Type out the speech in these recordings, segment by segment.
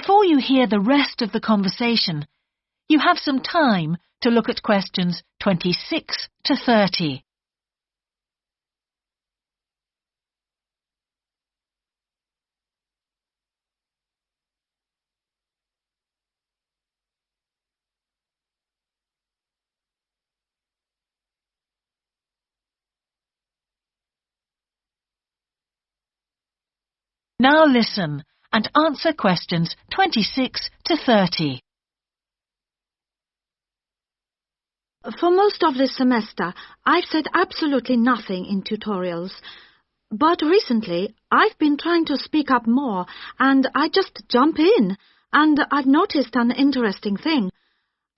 Before you hear the rest of the conversation, you have some time to look at questions 26 to 30. Now listen and answer questions 26 to 30. For most of this semester, I've said absolutely nothing in tutorials. But recently, I've been trying to speak up more, and I just jump in, and I've noticed an interesting thing.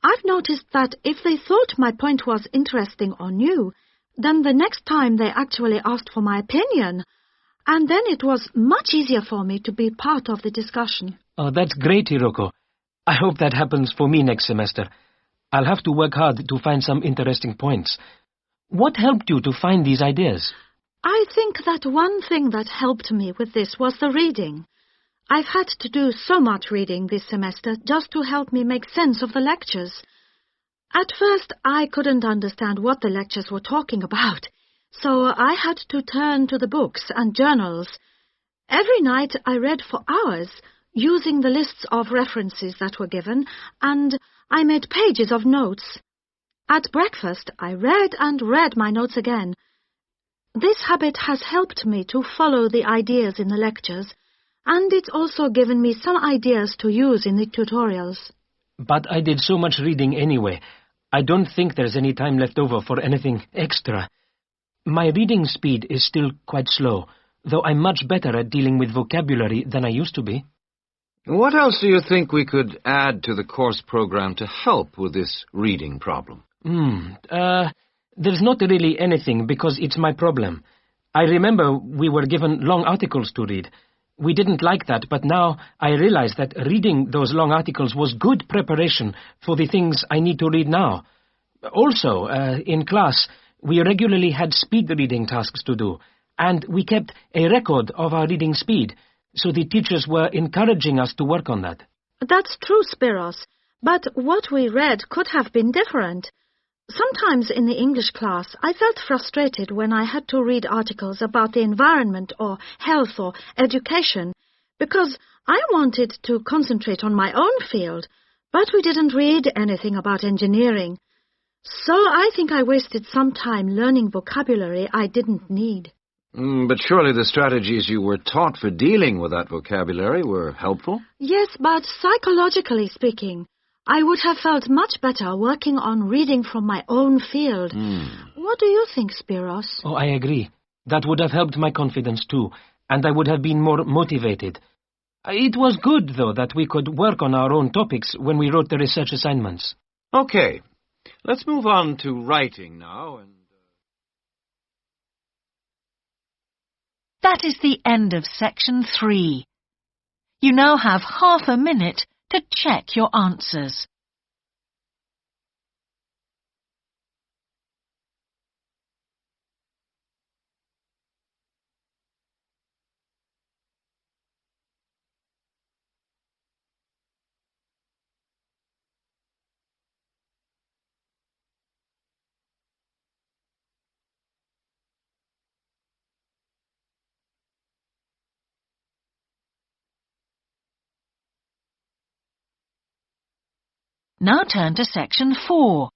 I've noticed that if they thought my point was interesting or new, then the next time they actually asked for my opinion. And then it was much easier for me to be part of the discussion. Oh, that's great, Hiroko. I hope that happens for me next semester. I'll have to work hard to find some interesting points. What helped you to find these ideas? I think that one thing that helped me with this was the reading. I've had to do so much reading this semester just to help me make sense of the lectures. At first, I couldn't understand what the lectures were talking about, so I had to turn to the books and journals. Every night I read for hours, using the lists of references that were given, and I made pages of notes. At breakfast, I read and read my notes again. This habit has helped me to follow the ideas in the lectures, and it's also given me some ideas to use in the tutorials. But I did so much reading anyway. I don't think there's any time left over for anything extra. My reading speed is still quite slow, though I'm much better at dealing with vocabulary than I used to be. What else do you think we could add to the course program to help with this reading problem? There's not really anything because it's my problem. I remember we were given long articles to read. We didn't like that, but now I realize that reading those long articles was good preparation for the things I need to read now. Also, in class, we regularly had speed reading tasks to do, and we kept a record of our reading speed, so the teachers were encouraging us to work on that. That's true, Spiros, but what we read could have been different. Sometimes in the English class, I felt frustrated when I had to read articles about the environment or health or education, because I wanted to concentrate on my own field, but we didn't read anything about engineering. So I think I wasted some time learning vocabulary I didn't need. But surely the strategies you were taught for dealing with that vocabulary were helpful? Yes, but psychologically speaking, I would have felt much better working on reading from my own field. What do you think, Spiros? Oh, I agree. That would have helped my confidence too, and I would have been more motivated. It was good, though, that we could work on our own topics when we wrote the research assignments. Okay. Let's move on to writing now. That is the end of section 3. You now have half a minute to check your answers. Now turn to section 4.